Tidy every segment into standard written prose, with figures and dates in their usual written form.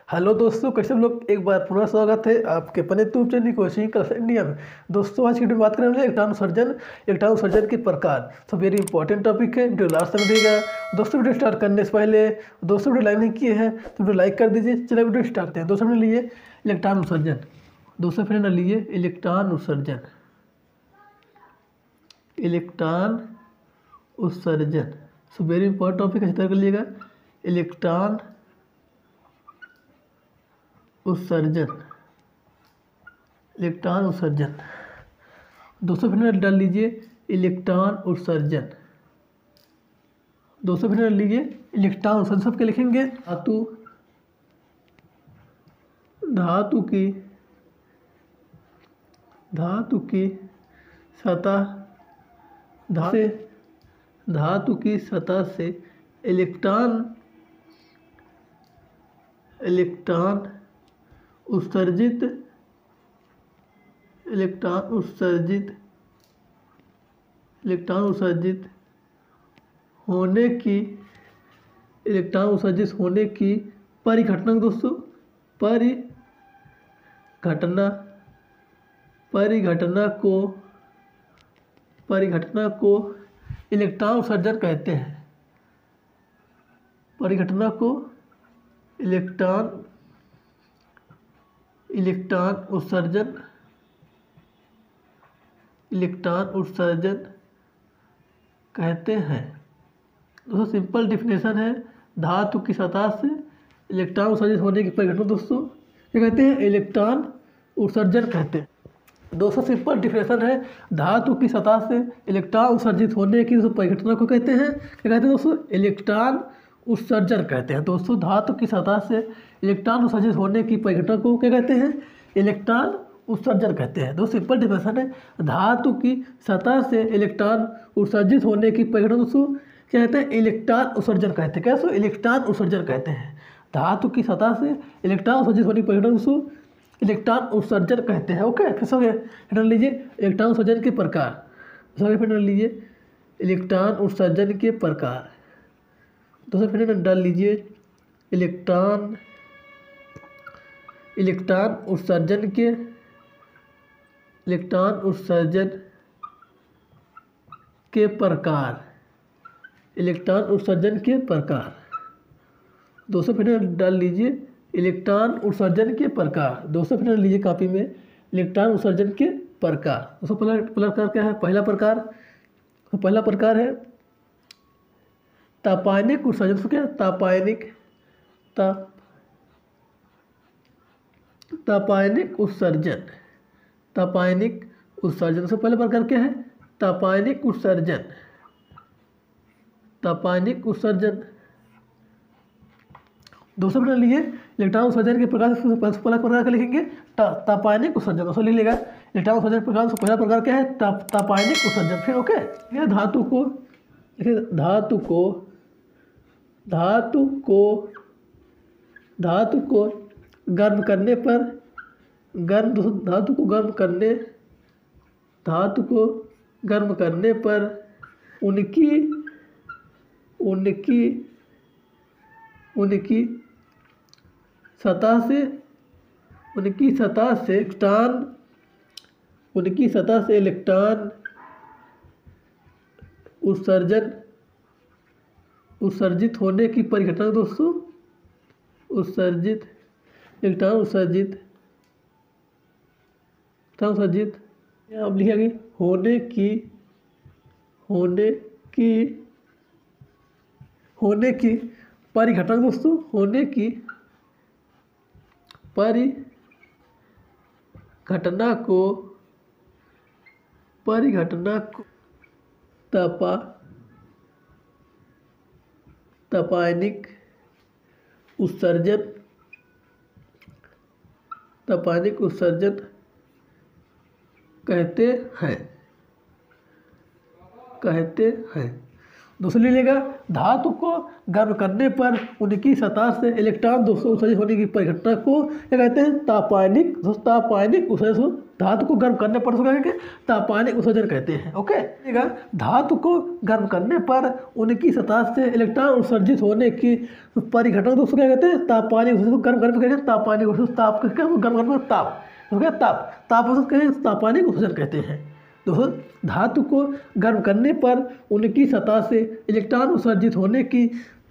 Hello दोस्तों, कैसे हम लोग। एक बार पुनः स्वागत है आपके अपने YouTube channel coaching Claas India में। दोस्तों, आज की वीडियो में बात करेंगे इलेक्ट्रॉन सर्जन के प्रकार। तो वेरी इंपॉर्टेंट टॉपिक है, वीडियो लास्ट तक देखिएगा। दोस्तों, वीडियो स्टार्ट करने से पहले दोस्तों वीडियो लाइक नहीं किए हैं तो वीडियो लाइक कर दीजिए। चलिए वीडियो स्टार्ट करते हैं। दोस्तों ने लिए इलेक्ट्रॉन उत्सर्जन। दोस्तों फिर ने लिए इलेक्ट्रॉन उत्सर्जन। इलेक्ट्रॉन उत्सर्जन सो वेरी इंपॉर्टेंट टॉपिक है, इस तरह कर लीजिएगा। इलेक्ट्रॉन उत्सर्जन, इलेक्ट्रॉन उत्सर्जन। दोस्तों फिर डाल लीजिए इलेक्ट्रॉन उत्सर्जन। दोस्तों फिर डाल लीजिए इलेक्ट्रॉन उत्सर्जन। सबके लिखेंगे धातु की सतह धातु की सतह से इलेक्ट्रॉन उत्सर्जित होने की परिघटना। दोस्तों परिघटना को इलेक्ट्रॉन उत्सर्जन कहते हैं। परिघटना को इलेक्ट्रॉन उत्सर्जन कहते हैं। दोस्तों सिंपल डिफिनेशन है, धातु की सतह से इलेक्ट्रॉन उत्सर्जित होने की परिघटना दोस्तों क्या कहते हैं? इलेक्ट्रॉन उत्सर्जन कहते हैं। दोस्तों सिंपल डिफिनेशन है, धातु की सतह से इलेक्ट्रॉन उत्सर्जित होने की परिघटना को कहते हैं, क्या कहते हैं दोस्तों? इलेक्ट्रॉन उत्सर्जन कहते हैं। दोस्तों धातु की सतह से इलेक्ट्रॉन उत्सर्जित होने की परिघटना को क्या कहते हैं? इलेक्ट्रॉन उत्सर्जन कहते हैं। दोस्तों सिंपल डिफिनेशन है, धातु की सतह से इलेक्ट्रॉन उत्सर्जित होने की परिघटना दोस्तों क्या कहते हैं? इलेक्ट्रॉन उत्सर्जन कहते हैं। कैसे? इलेक्ट्रॉन उत्सर्जन कहते हैं। धातु की सतह से इलेक्ट्रॉन उत्सर्जित होने की परिघटना दोस्तों इलेक्ट्रॉन उत्सर्जन कहते हैं। ओके, फिर हो गया। फिर लीजिए इलेक्ट्रॉन उत्सर्जन के प्रकार। फिर लीजिए इलेक्ट्रॉन उत्सर्जन के प्रकार। दोस्तों फिर डाल लीजिए इलेक्ट्रॉन उत्सर्जन के प्रकार। दोस्तों फिर डाल लीजिए इलेक्ट्रॉन उत्सर्जन के प्रकार। दोस्तों फिर लीजिए कॉपी में इलेक्ट्रॉन उत्सर्जन के प्रकार। दोस्तों पहला प्रकार क्या है? पहला प्रकार है तापायनिक उत्सर्जन। तो क्या? तापायनिक उत्सर्जन। तो पहला प्रकार क्या है? तापायनिक उत्सर्जन। दोस्तों बना लीजिए इलेक्ट्रॉन उत्सर्जन के प्रकार से पहला प्रकार क्या लिखेंगे? तापायनिक उत्सर्जन। दोस्तों लिख लेगा इलेक्ट्रॉन उत्सर्जन के प्रकार से पहला प्रकार क्या है? तापायनिक उत्सर्जन। फिर ओके, यह धातु को गर्म करने पर उनकी सतह से इलेक्ट्रॉन उत्सर्जित होने की परिघटना दोस्तों इलेक्ट्रॉन उत्सर्जित अब लिखा गया होने की परिघटना दोस्तों होने की परिघटना को तापायनिक उत्सर्जन कहते हैं। दूसरी लेगा धातु को गर्म करने पर उनकी सतह से इलेक्ट्रॉन दोस्तों उत्सर्जित होने की परिघटना को क्या कहते हैं? तापायनिक। तापायनिक उत्सर्जन। धातु को गर्म करने पर उसको क्या कहेंगे? तापायनिक उत्सर्जन कहते हैं। ओके, धातु को गर्म करने पर उनकी सतह से इलेक्ट्रॉन उत्सर्जित होने की परिघटना दोस्तों क्या कहते हैं? तापायनिक उत्सर्जन। गर्म करने पर कहते हैं तापायनिक उत्सर्जन। ताप क्या? गर्म करने पर ताप, तो क्या? ताप उत्सर्जन तापायनिक उत्सर्जन कहते हैं। दोस्तों धातु को गर्म करने पर उनकी सतह से इलेक्ट्रॉन उत्सर्जित होने की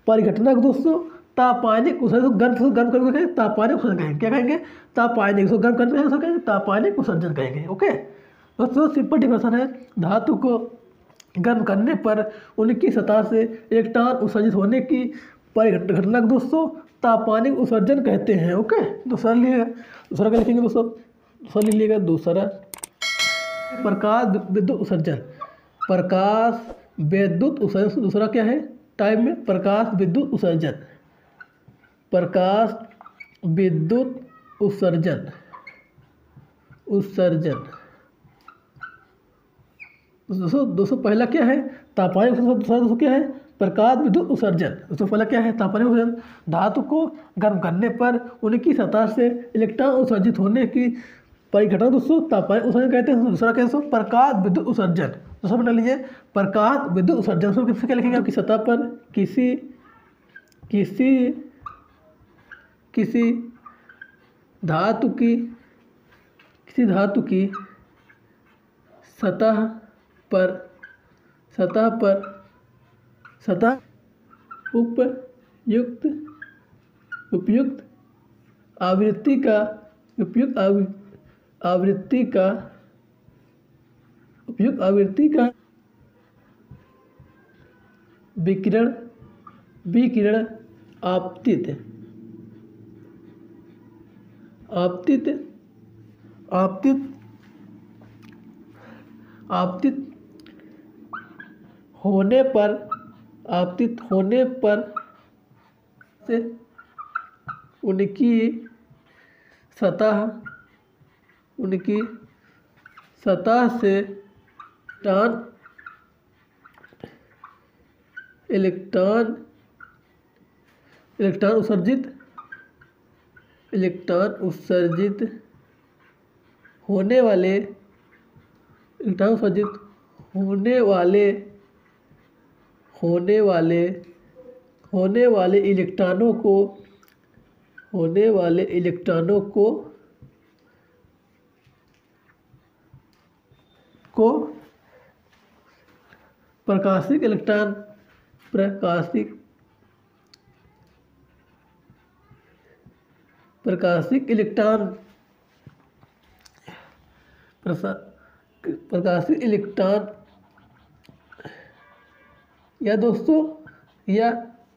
परिघटना को दोस्तों तापायनिक उत्सर्जन। गर्म करके तापायनिक उत्सर्जन कहेंगे। क्या कहेंगे? तापायनिक। उसको गर्म करने पर कहेंगे तापायनिक उत्सर्जन कहेंगे। ओके दोस्तों, सिंपल डिफिनेशन है, धातु को गर्म करने पर उनकी सतह से इलेक्ट्रॉन उत्सर्जित होने की परिघटना को दोस्तों तापायनिक उत्सर्जन कहते हैं। ओके, दूसरा क्या लिखेंगे दोस्तों? दूसरा लिख लीजिएगा। दूसरा प्रकाश विद्युत उत्सर्जन। प्रकाश विद्युत उत्सर्जन दूसरा क्या है टाइप में? प्रकाश विद्युत उत्सर्जन। प्रकाश विद्युत उत्सर्जन। दोस्तों पहला क्या है? तापायनिक उत्सर्जन। दूसरा दोस्तों क्या है? प्रकाश विद्युत उत्सर्जन। दोस्तों पहला क्या है? तापायनिक उत्सर्जन। धातु को गर्म करने पर उनकी सतह से इलेक्ट्रॉन उत्सर्जित होने की परिघटना दोस्तों तापायनिक उत्सर्जन कहते हैं। दूसरा क्या है? प्रकाश विद्युत उत्सर्जन। दूसरा बना लीजिए प्रकाश विद्युत उत्सर्जन। उसमें किससे क्या लिखेंगे? आपकी सतह पर किसी धातु की सतह उपयुक्त आवृत्ति का विकिरण आपतित होने पर से उनकी सतह से इलेक्ट्रॉन उत्सर्जित होने वाले इलेक्ट्रॉनों को प्रकाशिक इलेक्ट्रॉन या दोस्तों या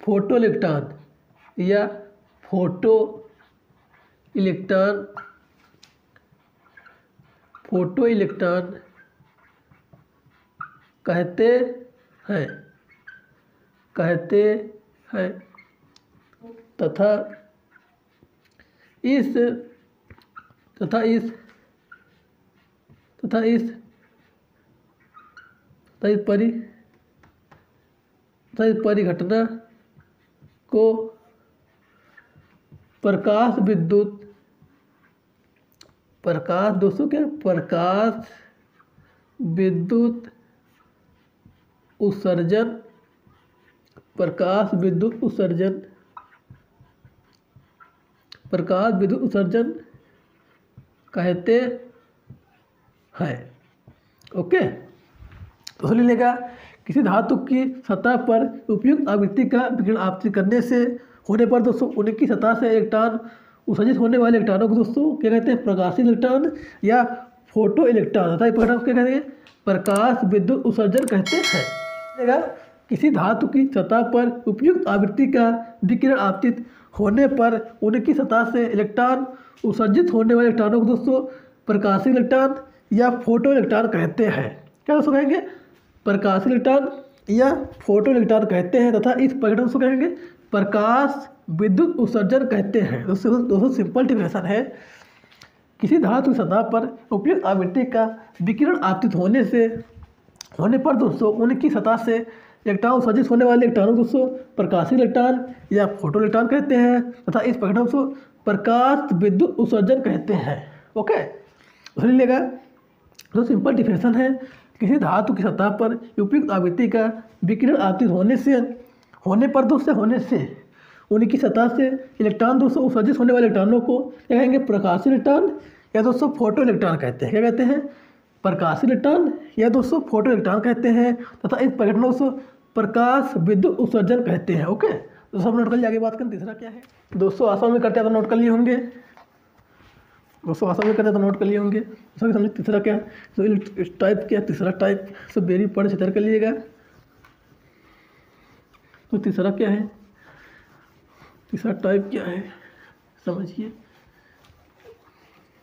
फोटो इलेक्ट्रॉन कहते हैं तथा इस परिघटना को प्रकाश दोस्तों क्या? प्रकाश विद्युत उत्सर्जन कहते हैं। ओके, तो सुन लीजिएगा किसी धातु की सतह पर उपयुक्त आवृत्ति का विकिरण आपतित करने से होने पर दोस्तों उनकी सतह से इलेक्ट्रॉन उत्सर्जित होने वाले इलेक्ट्रॉनों को दोस्तों क्या कहते हैं? प्रकाशित इलेक्ट्रॉन या फोटो इलेक्ट्रॉन तथा क्या कहते हैं? प्रकाश विद्युत उत्सर्जन कहते हैं। किसी धातु की सतह पर उपयुक्त आवृत्ति का विकिरण आपतित होने पर उनकी सतह से इलेक्ट्रॉन उत्सर्जित होने वाले इलेक्ट्रॉनों को दोस्तों प्रकाशित इलेक्ट्रॉन या फोटो इलेक्ट्रॉन कहते हैं। क्या दोस्तों कहेंगे? प्रकाशित इलेक्ट्रॉन या फोटो इलेक्ट्रॉन कहते हैं तथा इस परिघटना को कहेंगे प्रकाश विद्युत उत्सर्जन कहते हैं। दोस्तों सिंपल डिफिनेशन है, किसी धातु की सतह पर उपयुक्त आवृत्ति का विकिरण आपतित होने पर दोस्तों उनकी सतह से इलेक्ट्रॉन उत्सर्जित होने वाले इलेक्ट्रॉनों को दोस्तों प्रकाशीय इलेक्ट्रॉन या फोटो इलेक्ट्रॉन कहते हैं तथा इस प्रक्रिया को प्रकाश विद्युत उत्सर्जन कहते हैं। ओके, सुन लीजिएगा, जो सिंपल डिफिनेशन है, किसी धातु की सतह पर उपयुक्त आवृत्ति का विकिरण आपतित होने से उनकी सतह से इलेक्ट्रॉन दोस्तों उत्सर्जित होने वाले इलेक्ट्रॉनों को क्या कहेंगे, प्रकाशीय इलेक्ट्रॉन या दोस्तों फोटो इलेक्ट्रॉन कहते हैं। क्या कहते हैं, प्रकाशीय इलेक्ट्रॉन या दोस्तों फोटो इलेक्ट्रॉन कहते हैं तथा इस प्रक्रिया को प्रकाश विद्युत उत्सर्जन कहते हैं। ओके, तो सब नोट कर लिए, आगे बात करें तीसरा क्या है दोस्तों, आसान में करते हैं तो नोट कर लिए होंगे दोस्तों, आसान में करते हैं तो नोट कर लिए होंगे। समझ तीसरा क्या है, तो इस टाइप क्या है, तीसरा टाइप सब बेरी पढ़ से कर लीजिएगा। तो तीसरा क्या है, तीसरा टाइप क्या है समझिए,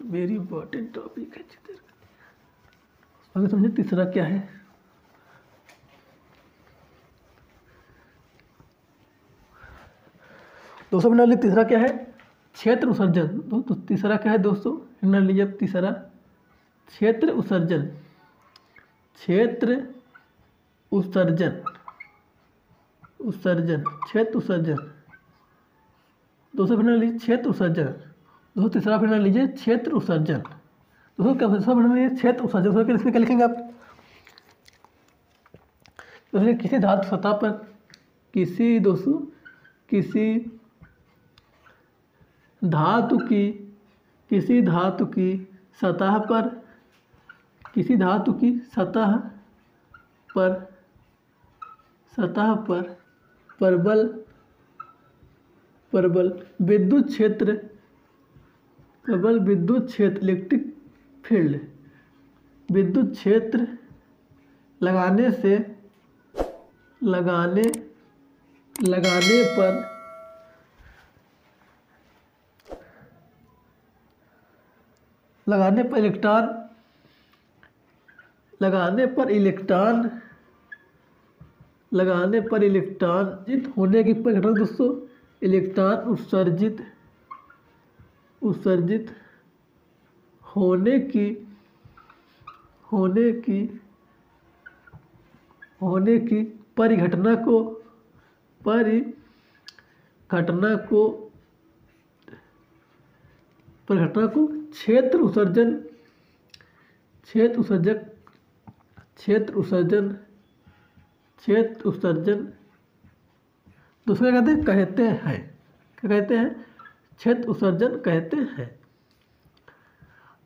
वेरी इंपॉर्टेंट टॉपिक है। अगर समझे तीसरा क्या है, दोस्तों बना लीजिए तीसरा क्या है, क्षेत्र उत्सर्जन। तो तीसरा क्या है दोस्तों, बना लीजिए अब तीसरा, क्षेत्र उत्सर्जन। क्षेत्र उत्सर्जन, क्षेत्र उत्सर्जन दोस्तों बना लीजिए क्षेत्र उत्सर्जन। दोस्तों तीसरा बना लीजिए क्षेत्र उत्सर्जन। दोस्तों क्या बना लीजिए क्षेत्र उत्सर्जन। दोस्तों इसमें क्या लिखेंगे आप, दोस्तों किसी धातु सतह पर किसी धातु की सतह पर प्रबल विद्युत क्षेत्र इलेक्ट्रिक फील्ड विद्युत क्षेत्र लगाने पर इलेक्ट्रॉन जित होने की प्रक्रिया दोस्तों इलेक्ट्रॉन उत्सर्जित होने की परिघटना को क्षेत्र उत्सर्जन दूसरे कहते हैं। क्या कहते हैं, क्षेत्र उत्सर्जन कहते हैं।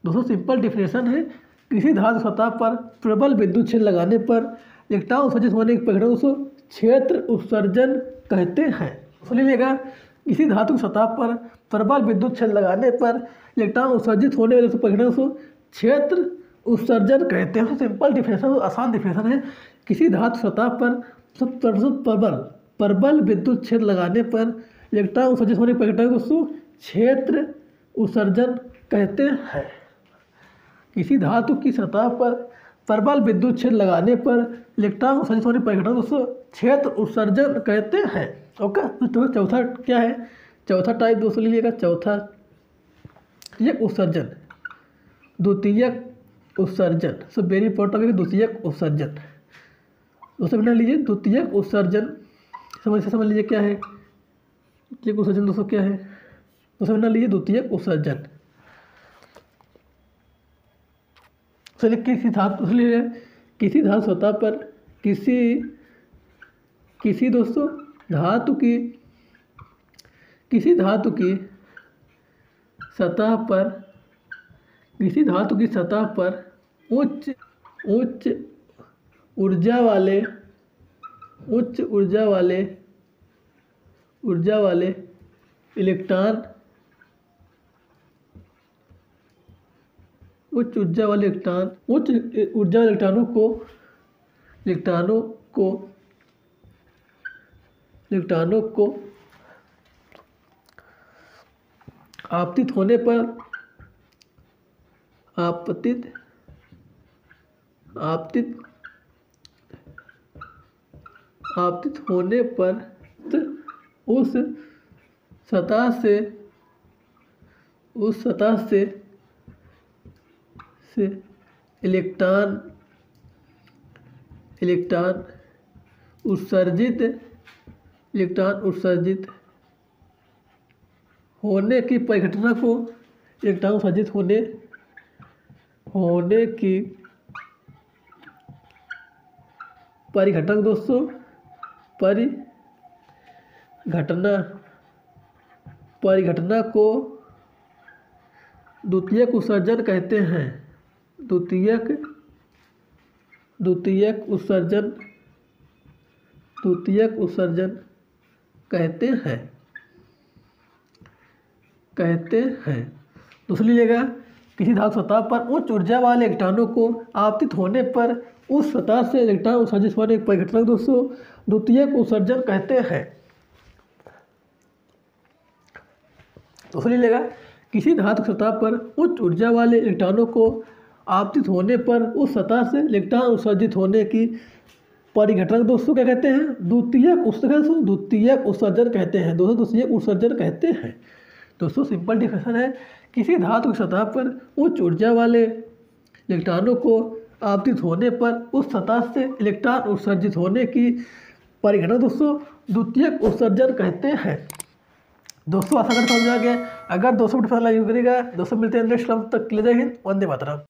दोस्तों सिंपल डिफिनेशन है, किसी धातु सतह पर प्रबल विद्युत क्षेत्र लगाने पर इलेक्ट्रॉन उत्सर्जित होने की प्रक्रिया को क्षेत्र उत्सर्जन कहते हैं। सुन लीजिएगा, किसी धातु की सतह पर प्रबल विद्युत क्षेत्र लगाने पर इलेक्ट्रॉन उत्सर्जित होने वाले प्रक्रिया को क्षेत्र उत्सर्जन कहते हैं। सिंपल डिफिनेशन, आसान डिफिनेशन है, किसी धातु सतह पर प्रबल विद्युत क्षेत्र लगाने पर इलेक्ट्रॉन उत्सर्जित होने की प्रक्रिया को क्षेत्र उत्सर्जन कहते हैं। किसी धातु की सतह पर प्रबल विद्युत क्षेत्र लगाने पर इलेक्ट्रॉन उत्सर्जित होने की प्रक्रिया को क्षेत्र उत्सर्जन कहते हैं। ओके, तो चौथा क्या है, चौथा टाइप दोस्तों लीजिएगा, चौथा उत्सर्जन, द्वितीयक उत्सर्जन। सो वेरी इंपॉर्टेंट है द्वितीयक उत्सर्जन। दोस्तों बना लीजिए द्वितीयक उत्सर्जन, समझ लीजिए क्या है द्वितीयक उत्सर्जन। दोस्तों क्या है, दोस्तों बना लीजिए द्वितीयक उत्सर्जन। चलिए किसी धातु सतह पर किसी दोस्तों धातु की सतह पर उच्च ऊर्जा वाले इलेक्ट्रॉन उच्च ऊर्जा वाले इलेक्ट्रॉनों को आपतित होने पर उस सतह से इलेक्ट्रॉन उत्सर्जित इलेक्ट्रॉन उत्सर्जित होने की परिघटना को इलेक्ट्रॉन उत्सर्जित होने की परिघटना दोस्तों परिघटना को द्वितीयक उत्सर्जन कहते हैं। द्वितीयक उत्सर्जन कहते हैं। दूसरी लीजिएगा, किसी धातु सतह पर उच्च ऊर्जा वाले इलेक्ट्रॉनों को आपतित होने पर उस सतह से इलेक्ट्रॉन उत्सर्जित होने की परिघटना दोस्तों द्वितीयक उत्सर्जन कहते हैं। दूसरी लीजिएगा, किसी धातु सतह पर उच्च ऊर्जा वाले इलेक्ट्रॉनों को आपतित होने पर उस सतह से इलेक्ट्रॉन उत्सर्जित होने की परिघटना दोस्तों क्या कहते हैं? द्वितीयक उत्सर्जन कहते हैं। द्वितीयक उत्सर्जन कहते हैं। दोस्तों सिंपल डिफिनेशन है, किसी धातु की सतह पर उच्च ऊर्जा वाले इलेक्ट्रॉनों को आपतित होने पर उस सतह से इलेक्ट्रॉन उत्सर्जित होने की परिघटना दोस्तों द्वितीयक उत्सर्जन कहते हैं। दोस्तों आशा करता हूं समझ आ गया। अगर दोस्तों को पसंद लगी करेगा, दोस्तों मिलते हैं नेक्स्ट क्लास, तक के लिए जय हिंद, वंदे मातरम।